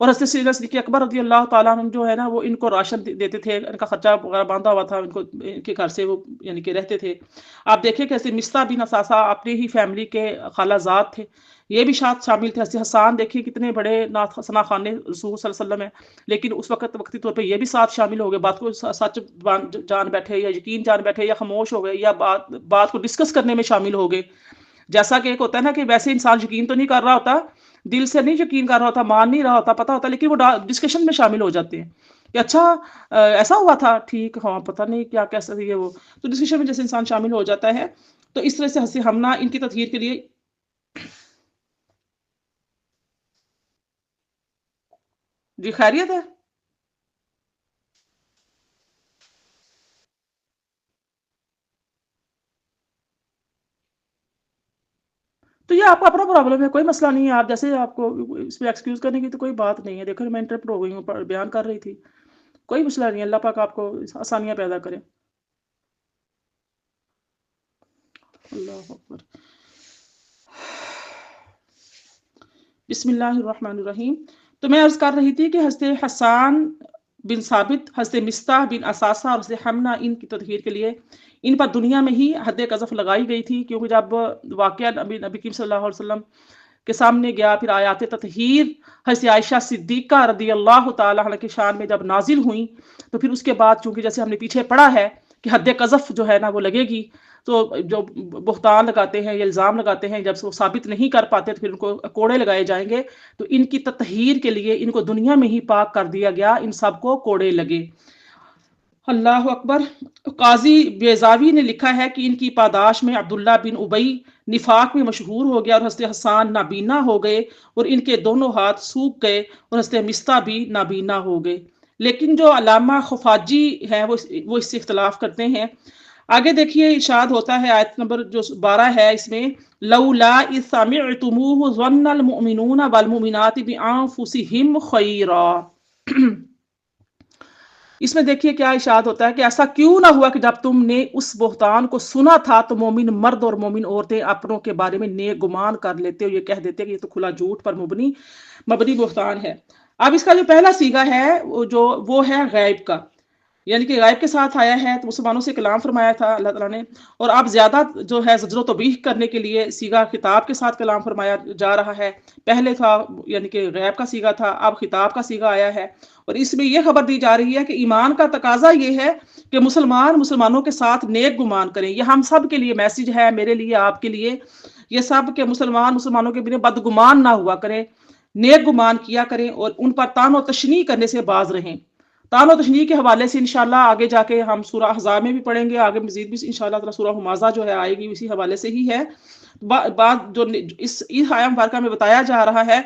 اور حضرت سیدنا صدیق اکبر رضی اللہ تعالیٰ عنہ جو ہے نا وہ ان کو راشن دیتے تھے، ان کا خرچہ وغیرہ باندھا ہوا تھا، ان کو ان کے گھر سے وہ یعنی کہ رہتے تھے۔ آپ دیکھیں کیسے مستہ بن اثاثہ اپنی ہی فیملی کے خالہ زاد تھے، یہ بھی شاید شامل تھے۔ حضرت حسان دیکھیے کتنے بڑے ثنا خوان رسول صلی اللہ علیہ وسلم ہیں، لیکن اس وقت وقتی طور پہ یہ بھی ساتھ شامل ہو گئے، بات کو سچ جان بیٹھے یا یقین جان بیٹھے یا خاموش ہو گئے یا بات کو ڈسکس کرنے میں شامل ہو گئے۔ جیسا کہ ایک ہوتا ہے نا کہ ویسے انسان یقین تو نہیں کر رہا ہوتا، دل سے نہیں یقین کر رہا ہوتا، مان نہیں رہا ہوتا، پتہ ہوتا، لیکن وہ ڈسکشن میں شامل ہو جاتے ہیں کہ اچھا ایسا ہوا تھا، ٹھیک، ہاں پتہ نہیں کیا کیسا یہ وہ، تو ڈسکشن میں جیسے انسان شامل ہو جاتا ہے، تو اس طرح سے حضرت حمنہ ان کی تطہیر کے لیے جی خیریت ہے۔ تو یہ آپ کا اپنا پرابلم ہے، کوئی مسئلہ نہیں ہے، آپ جیسے آپ کو اس پہ ایکسکیوز کرنے کی تو کوئی بات نہیں ہے۔ دیکھو میں انٹرپٹ ہو گئی ہوں، بیان کر رہی تھی، کوئی مسئلہ نہیں ہے، اللہ پاک آپ کو آسانیاں پیدا کرے۔ اللہ اکبر۔ بسم اللہ الرحمن الرحیم۔ تو میں عرض کر رہی تھی کہ حضرت حسان بن ثابت، حضرت مستح بن اثاثہ اور حضرت حمنہ ان کی تطہیر کے لیے ان پر دنیا میں ہی حد قذف لگائی گئی تھی، کیونکہ جب واقعہ نبی کریم صلی اللہ علیہ وسلم کے سامنے گیا، پھر آیات تطہیر حضرت عائشہ صدیقہ رضی اللہ تعالیٰ عنہ کی شان میں جب نازل ہوئیں، تو پھر اس کے بعد چونکہ جیسے ہم نے پیچھے پڑھا ہے کہ حد قذف جو ہے نا وہ لگے گی، تو جو بہتان لگاتے ہیں یا الزام لگاتے ہیں جب وہ ثابت نہیں کر پاتے تو پھر ان کو کوڑے لگائے جائیں گے، تو ان کی تطہیر کے لیے ان کو دنیا میں ہی پاک کر دیا گیا، ان سب کو کوڑے لگے۔ اللہ اکبر۔ قاضی بیضاوی نے لکھا ہے کہ ان کی پاداش میں عبداللہ بن ابی نفاق میں مشہور ہو گیا اور حضرت حسان نابینا ہو گئے اور ان کے دونوں ہاتھ سوکھ گئے اور حضرت مستح بھی نابینا ہو گئے۔ لیکن جو علامہ خفاجی ہیں وہ اس سے اختلاف کرتے ہیں۔ آگے دیکھیے ارشاد ہوتا ہے، آیت نمبر جو 12 ہے، اس میں لولا اذ سمعتموہ ظن المؤمنون والمؤمنات بانفسہم خیرا۔ اس میں دیکھیے کیا ارشاد ہوتا ہے کہ ایسا کیوں نہ ہوا کہ جب تم نے اس بہتان کو سنا تھا تو مومن مرد اور مومن عورتیں اپنوں کے بارے میں نیک گمان کر لیتے اور یہ کہہ دیتے کہ یہ تو کھلا جھوٹ پر مبنی بہتان ہے۔ اب اس کا جو پہلا صیغہ ہے وہ ہے غیب کا، یعنی کہ غائب کے ساتھ آیا ہے، تو مسلمانوں سے کلام فرمایا تھا اللہ تعالیٰ نے، اور اب زیادہ جو ہے زجر و توبیخ کرنے کے لیے صیغہ خطاب کے ساتھ کلام فرمایا جا رہا ہے۔ پہلے تھا یعنی کہ غیب کا صیغہ تھا، اب خطاب کا صیغہ آیا ہے، اور اس میں یہ خبر دی جا رہی ہے کہ ایمان کا تقاضا یہ ہے کہ مسلمانوں کے ساتھ نیک گمان کریں۔ یہ ہم سب کے لیے میسج ہے، میرے لیے، آپ کے لیے، یہ سب کہ مسلمانوں کے بنا بدگمان نہ ہوا کریں، نیک گمان کیا کریں اور ان پر طعن و تشنیع کرنے سے باز رہیں۔ طعن و تشنیع کے حوالے سے انشاءاللہ آگے جا کے ہم سورہ احزاب میں بھی پڑھیں گے، آگے مزید بھی انشاءاللہ تعالیٰ سورہ حمازہ جو ہے آئے گی، اسی حوالے سے ہی ہے۔ بات جو اس آیہ مبارکہ میں بتایا جا رہا ہے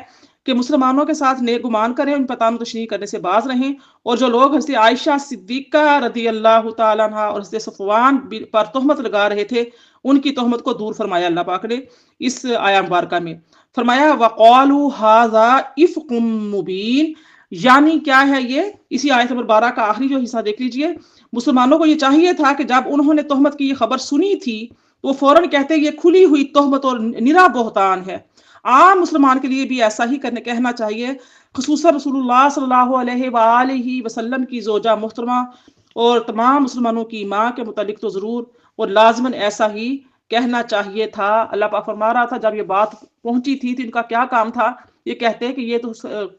کہ مسلمانوں کے ساتھ نیک گمان کریں، ان پر طعن و تشنیع کرنے سے باز رہیں، اور جو لوگ حضرت عائشہ صدیقہ رضی اللہ تعالیٰ عنہ اور حضرت صفوان پر تہمت لگا رہے تھے، ان کی تہمت کو دور فرمایا اللہ پاک نے اس آیہ مبارکہ میں۔ فرمایا وَقَالُوا هَذَا إِفْكٌ مُبِينٌ، یعنی کیا ہے یہ؟ اسی آیت نمبر 12 کا آخری جو حصہ دیکھ لیجئے۔ مسلمانوں کو یہ چاہیے تھا کہ جب انہوں نے تہمت کی یہ خبر سنی تھی تو وہ فوراً کہتے یہ کھلی ہوئی تہمت اور نرا بہتان ہے۔ عام مسلمان کے لیے بھی ایسا ہی کہنا چاہیے، خصوصاً رسول اللہ صلی اللہ علیہ وآلہ وسلم کی زوجہ محترمہ اور تمام مسلمانوں کی ماں کے متعلق تو ضرور اور لازماً ایسا ہی کہنا چاہیے تھا۔ اللہ پاک فرما رہا تھا جب یہ بات پہنچی تھی تو ان کا کیا کام تھا؟ یہ کہتے ہیں کہ یہ تو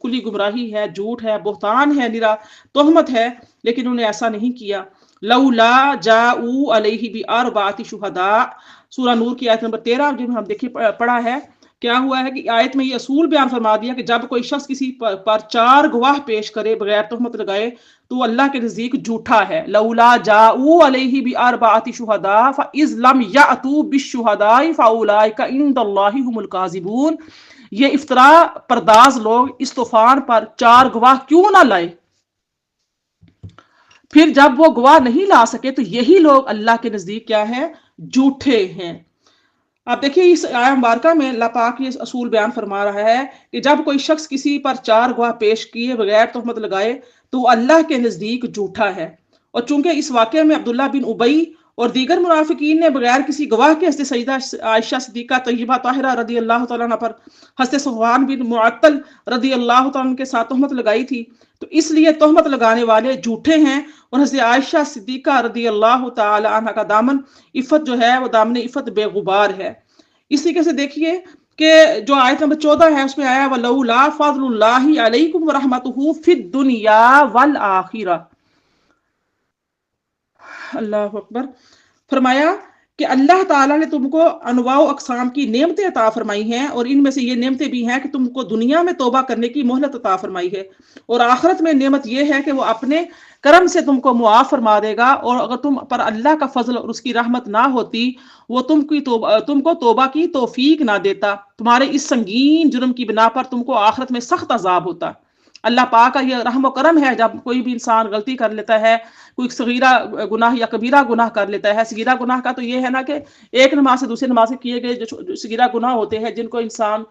کلی گمراہی ہے، جھوٹ ہے، بہتان ہے، نرا تہمت ہے، لیکن انہوں نے ایسا نہیں کیا۔ لولا جاؤ علیہ باربعۃ شہداء، سورہ نور کی آیت نمبر 13 جب ہم دیکھیے پڑھا ہے، کیا ہوا ہے کہ آیت میں یہ اصول بیان فرما دیا کہ جب کوئی شخص کسی پر 4 گواہ پیش کرے بغیر تہمت لگائے تو اللہ کے نزدیک جھوٹا ہے۔ لولا جاؤ علیہ باربعۃ شہداء فاذ لم یاتوا بالشہداء فاولئک عند اللہ هم الکاذبون۔ یہ افطرا پرداز لوگ اس طوفان پر 4 گواہ کیوں نہ لائے؟ پھر جب وہ گواہ نہیں لا سکے تو یہی لوگ اللہ کے نزدیک کیا ہے؟ جھوٹے ہیں۔ آپ دیکھیے اس آیہ مبارکہ میں اللہ پاک یہ اصول بیان فرما رہا ہے کہ جب کوئی شخص کسی پر 4 گواہ پیش کیے بغیر تہمت لگائے تو وہ اللہ کے نزدیک جھوٹا ہے۔ اور چونکہ اس واقعے میں عبداللہ بن ابی اور دیگر منافقین نے بغیر کسی گواہ کے حضرت سیدہ عائشہ صدیقہ طیبہ طاہرہ رضی اللہ تعالیٰ عنہ پر حضرت صفوان بن معطل رضی اللہ تعالیٰ عنہ کے ساتھ تہمت لگائی تھی، تو اس لیے تہمت لگانے والے جھوٹے ہیں، اور حضرت عائشہ صدیقہ رضی اللہ تعالی عنہ کا دامن عفت جو ہے وہ دامن عفت بے غبار ہے۔ اس طریقے سے دیکھیے کہ جو آیت نمبر 14 ہے اس میں آیا وَلَوْلَا فَضْلُ اللَّهِ عَلَيْكُمْ وَرَحْمَتُهُ فِي الدُّنْيَا وَالْآخِرَةِ۔ اللہ اکبر۔ فرمایا کہ اللہ تعالیٰ نے تم کو انواع و اقسام کی نعمتیں عطا فرمائی ہیں، اور ان میں سے یہ نعمتیں بھی ہیں کہ تم کو دنیا میں توبہ کرنے کی مہلت عطا فرمائی ہے، اور آخرت میں نعمت یہ ہے کہ وہ اپنے کرم سے تم کو معاف فرما دے گا، اور اگر تم پر اللہ کا فضل اور اس کی رحمت نہ ہوتی وہ تم کو توبہ کی توفیق نہ دیتا، تمہارے اس سنگین جرم کی بنا پر تم کو آخرت میں سخت عذاب ہوتا۔ اللہ پاک کا یہ رحم و کرم ہے، جب کوئی بھی انسان غلطی کر لیتا ہے، کوئی صغیرہ گناہ یا کبیرہ گناہ کر لیتا ہے۔ صغیرہ گناہ کا تو یہ ہے نا کہ ایک نماز سے دوسری نماز سے کیے گئے جو صغیرہ گناہ ہوتے ہیں، جن کو انسان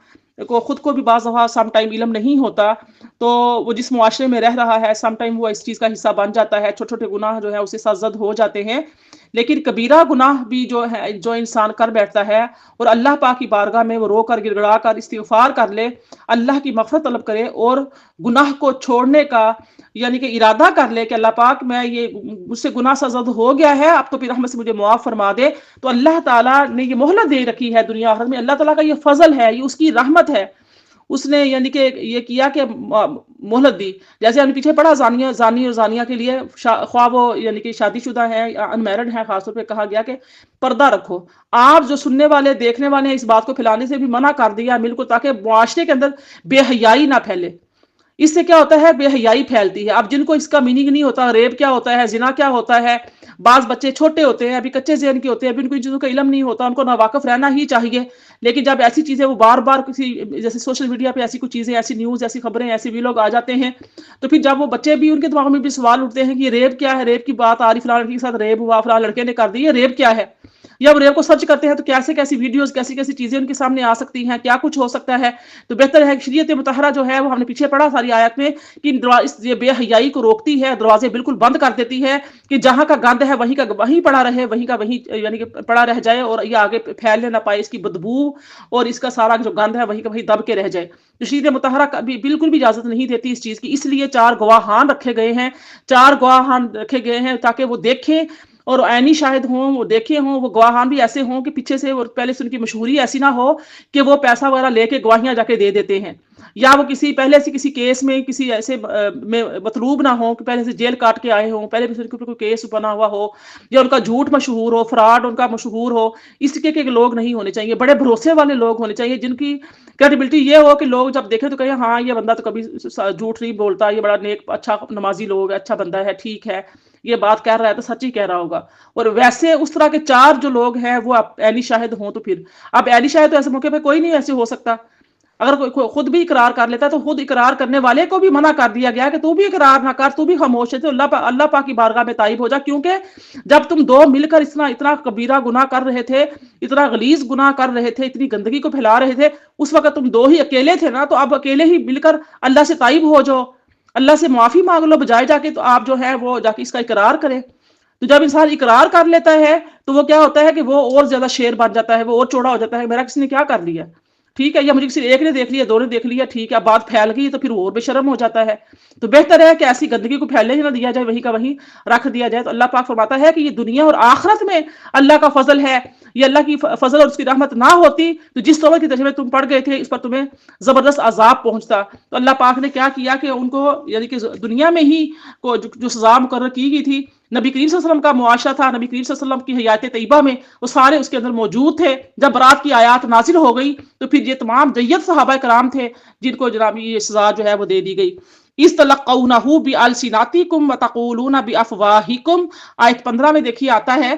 کو خود کو بھی بعض دفعہ سم ٹائم علم نہیں ہوتا، تو وہ جس معاشرے میں رہ رہا ہے سم ٹائم وہ اس چیز کا حصہ بن جاتا ہے، چھوٹے چھوٹے گناہ جو ہے اسے سرزد ہو جاتے ہیں۔ لیکن کبیرہ گناہ بھی جو ہے جو انسان کر بیٹھتا ہے اور اللہ پاک کی بارگاہ میں وہ رو کر گڑ گڑا کر استغفار کر لے، اللہ کی مغفرت طلب کرے اور گناہ کو چھوڑنے کا یعنی کہ ارادہ کر لے کہ اللہ پاک میں یہ مجھ سے گناہ سرزد ہو گیا ہے، اب تو پھر رحمت سے مجھے معاف فرما دے، تو اللہ تعالیٰ نے یہ مہلت دے رکھی ہے دنیا آخرت میں۔ اللہ تعالیٰ کا یہ فضل ہے، یہ اس کی رحمت ہے، اس نے یعنی کہ یہ کیا کہ مہلت دی۔ جیسے ہم نے پیچھے پڑھا زانی اور زانیہ کے لیے خواہ وہ یعنی کہ شادی شدہ ہیں یا ان میرڈ ہیں، خاص طور پہ کہا گیا کہ پردہ رکھو۔ آپ جو سننے والے دیکھنے والے ہیں اس بات کو پھیلانے سے بھی منع کر دیا مل کو، تاکہ معاشرے کے اندر بے حیائی نہ پھیلے۔ اس سے کیا ہوتا ہے؟ بے حیائی پھیلتی ہے۔ اب جن کو اس کا میننگ نہیں ہوتا، ریپ کیا ہوتا ہے، زنا کیا ہوتا ہے، بعض بچے چھوٹے ہوتے ہیں، ابھی کچے ذہن کے ہوتے ہیں، ابھی ان کو ان چیزوں کا علم نہیں ہوتا، ان کو ناواقف رہنا ہی چاہیے۔ لیکن جب ایسی چیزیں وہ بار بار کسی جیسے سوشل میڈیا پہ ایسی کچھ چیزیں، ایسی نیوز، ایسی خبریں، ایسے ویلوگ آ جاتے ہیں، تو پھر جب وہ بچے بھی ان کے دماغ میں بھی سوال اٹھتے ہیں کہ یہ ریپ کیا ہے، ریپ کی بات آ رہی، فلاں لڑکی کے ساتھ ریپ ہوا، فلاں لڑکے نے کر دی، یہ ریپ کیا ہے؟ یا وہ ریپ کو سرچ کرتے ہیں تو کیسے کیسی ویڈیوز، کیسی کیسی چیزیں ان کے سامنے آ سکتی ہیں، کیا کچھ ہو سکتا ہے۔ تو بہتر ہے کہ شریعت مطہرہ جو ہے وہ ہم نے پیچھے پڑھا ساری آیت میں کہ یہ بے حیائی کو روکتی ہے، دروازے بالکل بند کر دیتی ہے کہ جہاں کا گند ہے وہیں کا وہیں پڑا رہے، وہیں کا وہیں یعنی کہ پڑا رہ جائے، اور یہ آگے پھیلنے نہ پائے، اس کی بدبو اور اس کا سارا جو گند ہے وہیں کا وہیں دب کے رہ جائے۔ تو شریعت مطہرہ بھی بالکل بھی اجازت نہیں دیتی اس چیز کی، اس لیے 4 گواہان رکھے گئے ہیں، 4 گواہان رکھے گئے ہیں تاکہ وہ دیکھیں اور عینی شاہد ہوں، وہ دیکھے ہوں، وہ گواہان بھی ایسے ہوں کہ پیچھے سے پہلے سے ان کی مشہوری ایسی نہ ہو کہ وہ پیسہ وغیرہ لے کے گواہیاں جا کے دے دیتے ہیں، یا وہ پہلے سے کسی کیس میں کسی ایسے میں مطلوب نہ ہو کہ پہلے سے جیل کاٹ کے آئے ہوں، پہلے بھی ان کے اوپر کوئی کیس بنا ہوا ہو، یا ان کا جھوٹ مشہور ہو، فراڈ ان کا مشہور ہو۔ اس طرح کے لوگ نہیں ہونے چاہیے، بڑے بھروسے والے لوگ ہونے چاہیے جن کی کریڈیبلٹی یہ ہو کہ لوگ جب دیکھیں تو کہیں ہاں یہ بندہ تو کبھی جھوٹ نہیں بولتا، یہ بڑا نیک اچھا نمازی لوگ ہے، اچھا بندہ ہے، ٹھیک ہے، یہ بات کہہ رہا ہے تو سچ ہی کہہ رہا ہوگا۔ اور ویسے اس طرح کے 4 جو لوگ ہیں وہ عینی شاہد ہوں، تو پھر اب عینی شاہد تو ایسے موقع پہ کوئی نہیں ایسے ہو سکتا۔ اگر کوئی خود بھی اقرار کر لیتا ہے تو خود اقرار کرنے والے کو بھی منع کر دیا گیا کہ تو بھی اقرار نہ کر، تو بھی خاموش ہے، تو اللہ پاک کی بارگاہ میں تائب ہو جا، کیونکہ جب تم 2 مل کر اتنا کبیرہ گناہ کر رہے تھے، اتنا غلیظ گناہ کر رہے تھے، اتنی گندگی کو پھیلا رہے تھے، اس وقت تم 2 ہی اکیلے تھے نا، تو اب اکیلے ہی مل کر اللہ سے تائب ہو جاؤ، اللہ سے معافی مانگ لو، بجائے جا کے تو آپ جو ہے وہ جا کے اس کا اقرار کریں۔ تو جب انسان اقرار کر لیتا ہے تو وہ کیا ہوتا ہے کہ وہ اور زیادہ شیر بن جاتا ہے، وہ اور چوڑا ہو جاتا ہے، میرا کسی نے کیا کر لیا، ٹھیک ہے، یا مجھے کسی ایک نے دیکھ لیا، 2 نے دیکھ لیا، ٹھیک ہے، اب بات پھیل گئی تو پھر وہ اور بے شرم ہو جاتا ہے۔ تو بہتر ہے کہ ایسی گندگی کو پھیلنے ہی نہ دیا جائے، وہیں کا وہیں رکھ دیا جائے۔ تو اللہ پاک فرماتا ہے کہ یہ دنیا اور آخرت میں اللہ کا فضل ہے، یہ اللہ کی فضل اور اس کی رحمت نہ ہوتی تو جس طور کی تجربے تم پڑھ گئے تھے اس پر تمہیں زبردست عذاب پہنچتا۔ تو اللہ پاک نے کیا کیا کہ ان کو یعنی کہ دنیا میں ہی کو جو سزا مقرر کی گئی تھی، نبی کریم صلی اللہ علیہ وسلم کا معاشرہ تھا، نبی کریم صلی اللہ علیہ وسلم کی حیات طیبہ میں وہ سارے اس کے اندر موجود تھے۔ جب برات کی آیات نازل ہو گئی تو پھر یہ تمام جید صحابہ کرام تھے جن کو جناب یہ سزا جو ہے وہ دے دی گئی۔ اِسْتَلَقَّوْنَهُ بِأَلْسِنَاتِكُمْ وَتَقُولُونَ بِأَفْوَاهِكُمْ، آیت 15 میں دیکھیے آتا ہے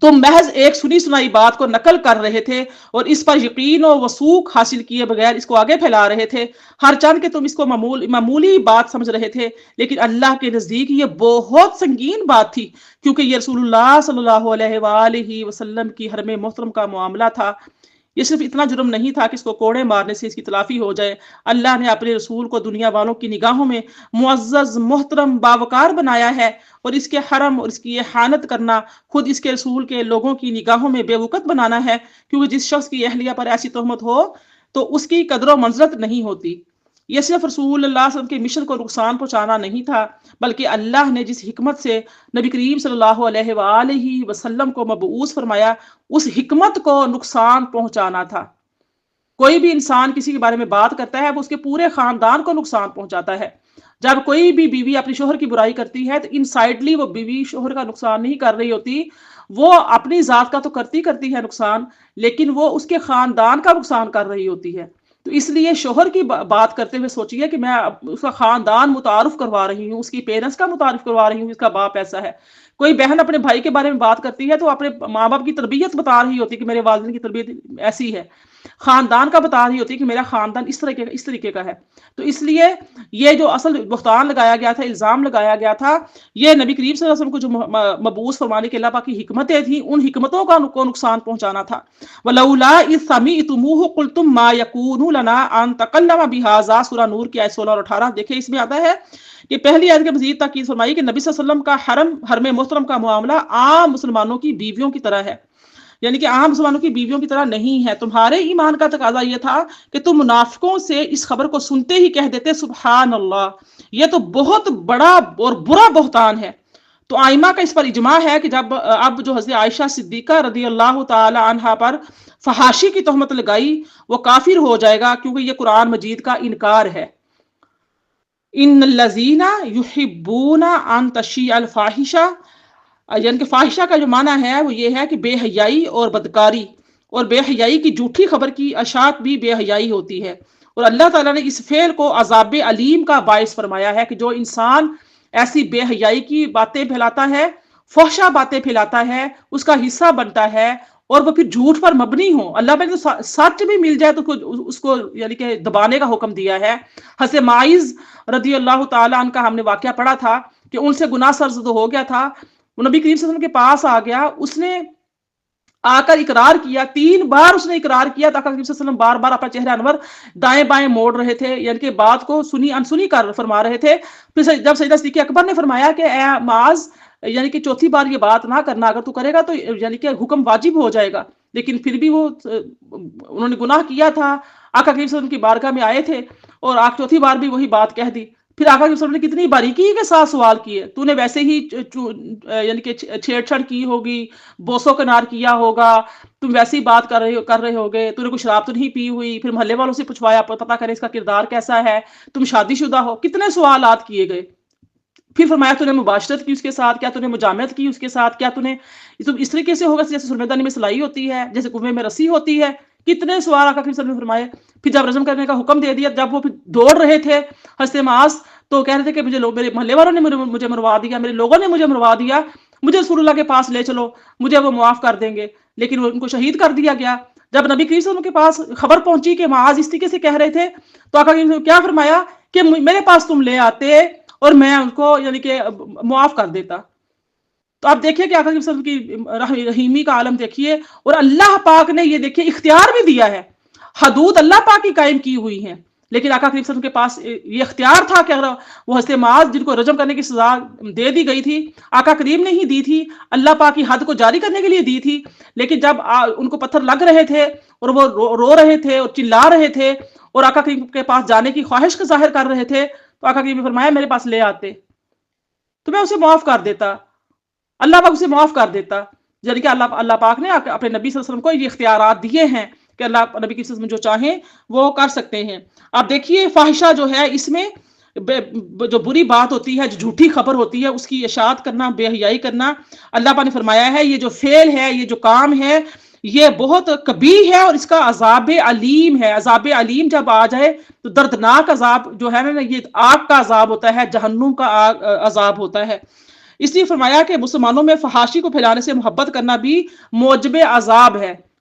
تم محض ایک سنی سنائی بات کو نقل کر رہے تھے اور اس پر یقین و وثوق حاصل کیے بغیر اس کو آگے پھیلا رہے تھے، ہر چند کہ تم اس کو معمولی بات سمجھ رہے تھے، لیکن اللہ کے نزدیک یہ بہت سنگین بات تھی، کیونکہ یہ رسول اللہ صلی اللہ علیہ وآلہ وسلم کی حرم محترم کا معاملہ تھا۔ یہ صرف اتنا جرم نہیں تھا کہ اس کو کوڑے مارنے سے اس کی تلافی ہو جائے، اللہ نے اپنے رسول کو دنیا والوں کی نگاہوں میں معزز، محترم، باوقار بنایا ہے، اور اس کے حرم اور اس کی احانت کرنا خود اس کے رسول کے لوگوں کی نگاہوں میں بے وقت بنانا ہے، کیونکہ جس شخص کی اہلیہ پر ایسی تہمت ہو تو اس کی قدر و منزلت نہیں ہوتی۔ یہ صرف رسول اللہ صلی اللہ علیہ وسلم کے مشن کو نقصان پہنچانا نہیں تھا، بلکہ اللہ نے جس حکمت سے نبی کریم صلی اللہ علیہ وآلہ وسلم کو مبعوث فرمایا، اس حکمت کو نقصان پہنچانا تھا۔ کوئی بھی انسان کسی کے بارے میں بات کرتا ہے وہ اس کے پورے خاندان کو نقصان پہنچاتا ہے۔ جب کوئی بھی بیوی اپنی شوہر کی برائی کرتی ہے تو انسائڈلی وہ بیوی شوہر کا نقصان نہیں کر رہی ہوتی، وہ اپنی ذات کا تو کرتی ہے نقصان، لیکن وہ اس کے خاندان کا نقصان کر رہی ہوتی ہے۔ تو اس لیے شوہر کی بات کرتے ہوئے سوچیے کہ میں اس کا خاندان متعارف کروا رہی ہوں، اس کی پیرنٹس کا متعارف کروا رہی ہوں، اس کا باپ ایسا ہے۔ کوئی بہن اپنے بھائی کے بارے میں بات کرتی ہے تو اپنے ماں باپ کی تربیت بتا رہی ہوتی ہے کہ میرے والدین کی تربیت ایسی ہے، خاندان کا بتا رہی ہوتی ہے کہ میرا خاندان اس طریقے کا ہے۔ تو اس لیے یہ جو اصل بہتان لگایا گیا تھا، الزام لگایا گیا تھا، یہ نبی کریم صلی اللہ علیہ وسلم کو جو مبعوث فرمانے کے اللہ پاک کی حکمتیں تھیں، ان حکمتوں کو نقصان پہنچانا تھا۔ وَلَوْلَا إِذْ سَمِعْتُمُوهُ قُلْتُم مَّا يَكُونُ لَنَا أَن نَّتَكَلَّمَ بِهَٰذَا، سورہ نور کی آیت 16 اور 18 دیکھیں، اس میں آتا ہے کہ پہلی آیت کے مزید تاکید فرمائی کہ نبی صلی اللہ علیہ وسلم کا حرم محترم کا معاملہ عام مسلمانوں کی بیویوں کی طرح ہے، یعنی کہ عام مسلمانوں کی بیویوں کی طرح نہیں ہے۔ تمہارے ایمان کا تقاضا یہ تھا کہ تم منافقوں سے اس خبر کو سنتے ہی کہہ دیتے سبحان اللہ، یہ تو بہت بڑا اور برا بہتان ہے۔ تو آئمہ کا اس پر اجماع ہے کہ جب اب جو حضرت عائشہ صدیقہ رضی اللہ تعالی عنہا پر فحاشی کی تہمت لگائی، وہ کافر ہو جائے گا، کیونکہ یہ قرآن مجید کا انکار ہے۔ ان الذین یحبون ان تشیع الفاحشہ، یعنی کہ فاحشہ کا جو معنی ہے وہ یہ ہے کہ بے حیائی اور بدکاری، اور بے حیائی کی جھوٹی خبر کی اشاعت بھی بے حیائی ہوتی ہے، اور اللہ تعالیٰ نے اس فعل کو عذاب علیم کا باعث فرمایا ہے کہ جو انسان ایسی بے حیائی کی باتیں پھیلاتا ہے، فحشہ باتیں پھیلاتا ہے، اس کا حصہ بنتا ہے، اور وہ پھر جھوٹ پر مبنی ہو، اللہ پاک نے سچ بھی مل جائے تو اس کو یعنی کہ دبانے کا حکم دیا ہے۔ حضرت معاذ رضی اللہ تعالیٰ عنہ کا ہم نے واقعہ پڑھا تھا کہ ان سے گناہ سرزد ہو گیا تھا، وہ نبی کریم صلی اللہ علیہ وسلم کے پاس آ گیا، اس نے آ کر اقرار کیا، 3 بار اس نے اقرار کیا، آقا کریم صلی اللہ علیہ وسلم بار بار اپنا چہرہ انور دائیں بائیں موڑ رہے تھے، یعنی کہ بات کو سنی انسنی کر فرما رہے تھے۔ پھر جب سیدنا صدیق اکبر نے فرمایا کہ اے معاذ، یعنی کہ 4تھی بار یہ بات نہ کرنا، اگر تو کرے گا تو یعنی کہ حکم واجب ہو جائے گا، لیکن پھر بھی وہ انہوں نے گناہ کیا تھا، آقا کریم صلی اللہ علیہ وسلم کی بارگاہ میں آئے تھے اور 4تھی بار بھی وہی بات کہہ دی۔ پھر آقا کی نے کتنی باریکی کے ساتھ سوال کیے، تو نے ویسے ہی یعنی کہ چھیڑ چھاڑ کی ہوگی، بوسو کنار کیا ہوگا، تم ویسی بات کر رہے ہوگے، تو نے کوئی شراب تو نہیں پی ہوئی، پھر محلے والوں سے پوچھوایا پتہ کرے اس کا کردار کیسا ہے، تم شادی شدہ ہو، کتنے سوالات کیے گئے۔ پھر فرمایا تو نے مباشرت کی اس کے ساتھ، کیا تو نے مجامعت کی اس کے ساتھ، کیا تو نے اس طریقے سے ہوگا جیسے سرمیدانی میں سلائی ہوتی ہے، جیسے کنویں میں رسی ہوتی ہے، کتنے سوال آقا کریم صلی اللہ علیہ وسلم نے فرمائے۔ پھر جب رجم کرنے کا حکم دے دیا، جب وہ پھر دوڑ رہے تھے حضرت معاذ، تو کہہ رہے تھے کہ میرے محلے والوں نے مجھے مروا دیا، میرے لوگوں نے مجھے مروا دیا، مجھے رسول اللہ کے پاس لے چلو، مجھے وہ معاف کر دیں گے، لیکن وہ ان کو شہید کر دیا گیا۔ جب نبی کریم صلی اللہ علیہ وسلم کے پاس خبر پہنچی کہ معاذ اس طریقے سے کہہ رہے تھے، تو آقا کریم نے کیا فرمایا کہ میرے پاس تم لے آتے اور میں ان کو یعنی کہ معاف کر دیتا۔ تو آپ دیکھیے کہ آقا کریم صلی اللہ علیہ وسلم کی رحیمی کا عالم دیکھیے، اور اللہ پاک نے یہ دیکھیے اختیار بھی دیا ہے، حدود اللہ پاک کی قائم کی ہوئی ہیں، لیکن آقا کریم صلی اللہ علیہ وسلم کے پاس یہ اختیار تھا کہ اگر وہ حضرت معاذ جن کو رجم کرنے کی سزا دے دی گئی تھی، آقا کریم نے ہی دی تھی، اللہ پاک کی حد کو جاری کرنے کے لیے دی تھی، لیکن جب ان کو پتھر لگ رہے تھے اور وہ رو رہے تھے اور چلا رہے تھے اور آقا کریم کے پاس جانے کی خواہش کا ظاہر کر رہے تھے، تو آقا کریم نے فرمایا میرے پاس لے آتے تو میں اسے معاف کر دیتا، اللہ پاک اسے معاف کر دیتا۔ یعنی کہ اللہ پاک نے اپنے نبی صلی اللہ علیہ وسلم کو یہ اختیارات دیے ہیں کہ اللہ نبی صلی اللہ علیہ وسلم جو چاہیں وہ کر سکتے ہیں۔ آپ دیکھیے فاحشہ جو ہے، اس میں جو بری بات ہوتی ہے، جو جھوٹی خبر ہوتی ہے، اس کی اشاعت کرنا، بے حیائی کرنا، اللہ پاک نے فرمایا ہے یہ جو فعل ہے، یہ جو کام ہے، یہ بہت کبیح ہے اور اس کا عذاب علیم ہے۔ عذاب علیم جب آ جائے تو دردناک عذاب جو ہے نا، یہ آگ کا عذاب ہوتا ہے، جہنم کا عذاب ہوتا ہے۔ اس لیے فرمایا کہ مسلمانوں میں فحاشی کو پھیلانے سے محبت کرنا بھی موجب عذاب ہے۔